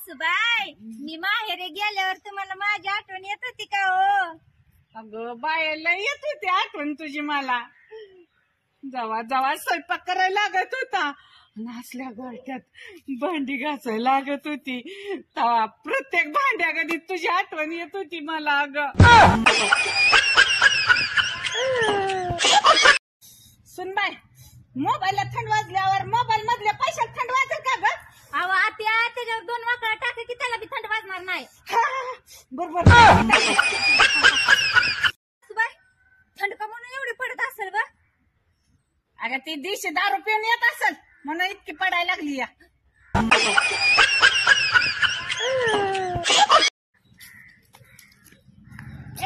सासूबाई, मी माहेरी गेल्यावर तुम्हाला माझी आठवण येत होती का हो? अगं बायला येत होती आठवण तुझी मला. जेव्हा जेव्हा स्वयंपाक करायला लागत होता, असल्या गळत्यात भांडी घासायला लागत होती, तेव्हा प्रत्येक भांड्या कधी तुझी आठवण येत होती मला. अगं सुनबाई, मोबाईलला थंड वाजल्यावर मोबाईल मधल्या पैशात थंड वाजत का ग? अहो आत्या, त्याच्यावर 2 वाकडा टाका की त्याला बी थंड वाजणार नाही. बरोबर. सासूबाई, थंड का म्हणून एवढी पडत असेल ग? अगं ती दिवशी दारू पिऊन येत असेल म्हणून इतकी पडायला लागली या.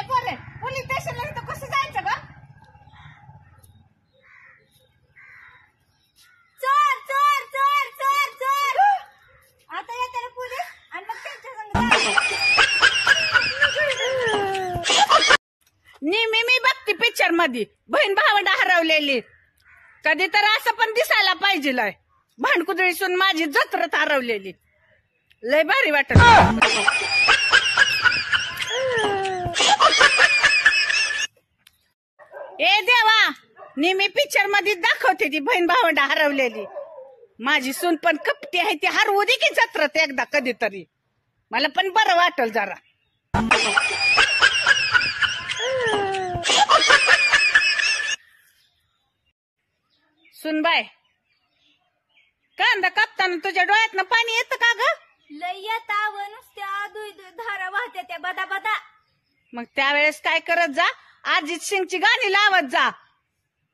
पोरे, पोलीस स्टेशनला इथं कसं जायचं ग? चोर चोर चोर चोर चोर. आता येते पोलीस आणि मग त्यांच्या संग. नेहमी मी बघते पिक्चर मध्ये बहीण भावंड हरवलेली. कधी तर असं पण दिसायला पाहिजे. भांडकुदळीसून माझी जत्रत हरवलेली. लय भारी वाटत. ए देवा, नेहमी पिक्चर मध्ये दाखवते ती बहीण भावंड हरवलेली. माझी सून पण कपटी आहे, ती हरवू दे की जत्रत एकदा कधीतरी. मला पण बरं वाटल जरा. सुनबाई, कांदा कापताना तुझ्या डोळ्यातनं पाणी येतं का ग? लय येताव नुसत्या दुई दुई धारा वाहत्या त्या बदा बदा. मग त्यावेळेस काय करत जा, अरिजित सिंगची गाणी लावत जा.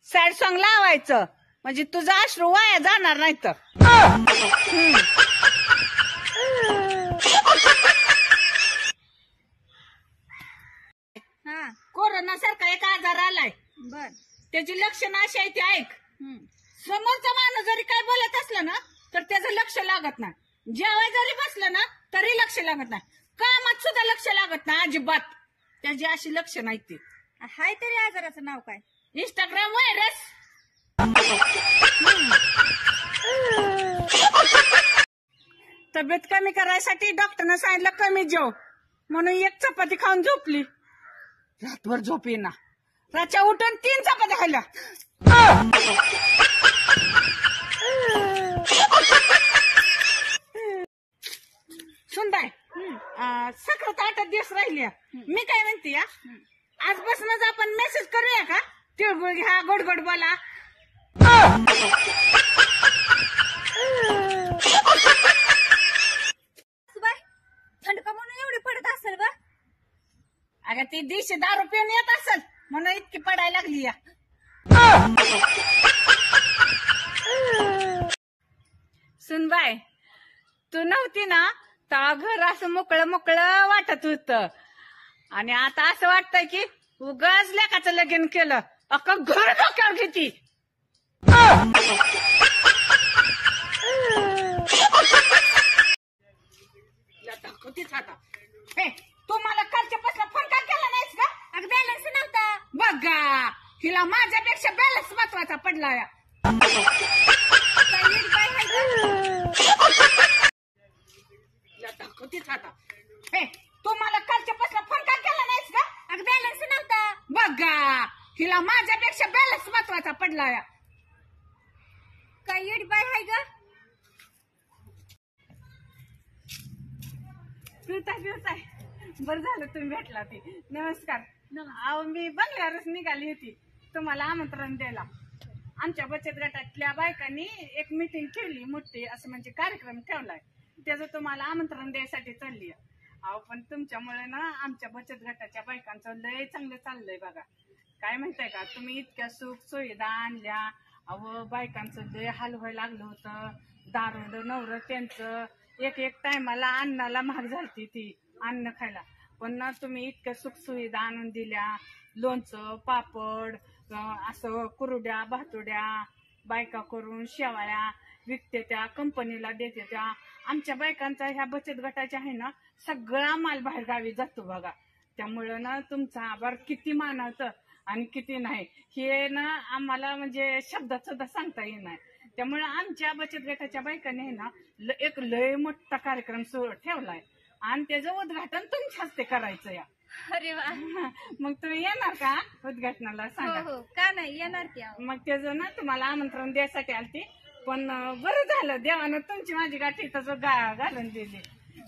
सॅड सॉंग लावायचं म्हणजे तुझा अश्रू वाया जाणार नाही तर. कोरोना सारखा एक आजार आलाय. बर. त्याची लक्षणं अशी आहे ती ऐक. समोरचा माणूस जरी काय बोलत असलं ना तर त्याचं लक्ष लागत नाही. जेवाय जरी बसलं ना तरी लक्ष लागत नाही. कामात सुद्धा लक्ष लागत नाही अजिबात. त्याची अशी लक्षणं नाही ती. हाय तरी आजाराचं नाव काय? Instagram virus. तब्येत कमी करायसाठी डॉक्टरनं सांगितलं कमी जेव म्हणून 1 चपाती खाऊन झोपली. रातभर झोप येईना. रातच्या उठून 3 चपात्या खाल्ल्या. सुनबाई, सकाळ 8 दिवस राहिले. मी काय म्हणते या, आजपासूनच आपण मेसेज करूया का? तिळगुळ घ्या, गोड गोड बोला. थंड का म्हणून एवढी पडत असेल ग? अगं ती दिवशी दारू पिऊन येत असेल म्हणून इतकी पडायला लागली या. सुनबाई, तू नव्हती ना तर घर असं मोकळं मोकळं वाटत होत. आणि आता असं वाटतंय की उगाच लेकाचं लगीन केलं. अख्खं घर डोक्यावर घेती. तू मला कालच्या पासून फोन का केला नाहीस का? अगं बॅलन्स नव्हता. बघा, तिला माझ्यापेक्षा बॅलन्स महत्वाचा पडला या. तू मला कालच्या पासून फोन का केला नाहीस का? अगं बॅलन्स नव्हता. बघा, तिला माझ्यापेक्षा बॅलन्स महत्वाचा पडला या. काय येड बाय हाय ग? पिवताय बरं झालं तुम्ही भेटला. ती नमस्कार. अहो मी बंगल्यावरच निघाली होती तुम्हाला आमंत्रण द्यायला. आमच्या बचत गटातल्या बायकांनी एक मीटिंग ठेवली मोठी, असं म्हणजे कार्यक्रम ठेवलाय. त्याचं तुम्हाला आमंत्रण द्यायसाठी चालली. अहो पण तुमच्यामुळे ना आमच्या बचत गटाच्या बायकांचं लय चांगलं चाललंय बघा. काय माहितीये का, तुम्ही इतक्या सुख सुविधा आणल्या. अहो बायकांचं लय हाल व्हायला लागलं होतं. दारुड नवरं त्यांचं एक टायमाला अन्नाला महाग झालती ती अन्न खायला. पण ना तुम्ही इतक्या सुख सुविधा आणून दिल्या. लोणचं, पापड, असं कुरड्या भातुड्या बायका करून शेवाळ्या विकते त्या, कंपनीला देते त्या. आमच्या बायकांचा ह्या बचत गटाच्या आहे ना सगळा माल बाहेर गावी जातो बघा. त्यामुळं ना तुमचा आभार किती मानावतं आणि किती नाही हे ना आम्हाला म्हणजे शब्दात सुद्धा सांगता येणार. त्यामुळे आमच्या बचत गटाच्या बायकांनी आहे ना एक लय मोठा कार्यक्रम ठेवलाय आणि त्याचं उद्घाटन तुमच्या हस्ते करायचं या. अरे वा. मग तुम्ही येणार का उद्घाटनाला हो सांगा. हो, का नाही, येणार की अहो. मग त्याचं ना तुम्हाला आमंत्रण द्यायसाठी आलती, पण बरं झालं देवानं तुमची माझी गाठी इथं घालून दिली.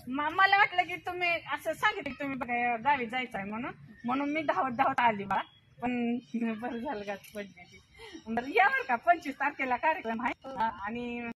मला वाटलं की तुम्ही असं सांगितलं तुम्ही बघा गावी जायचंय म्हणून मी धावत आली बा. पण बरं झालं गाठ पडली. बरं या बरं का 25 तारखेला कार्यक्रम आहे आणि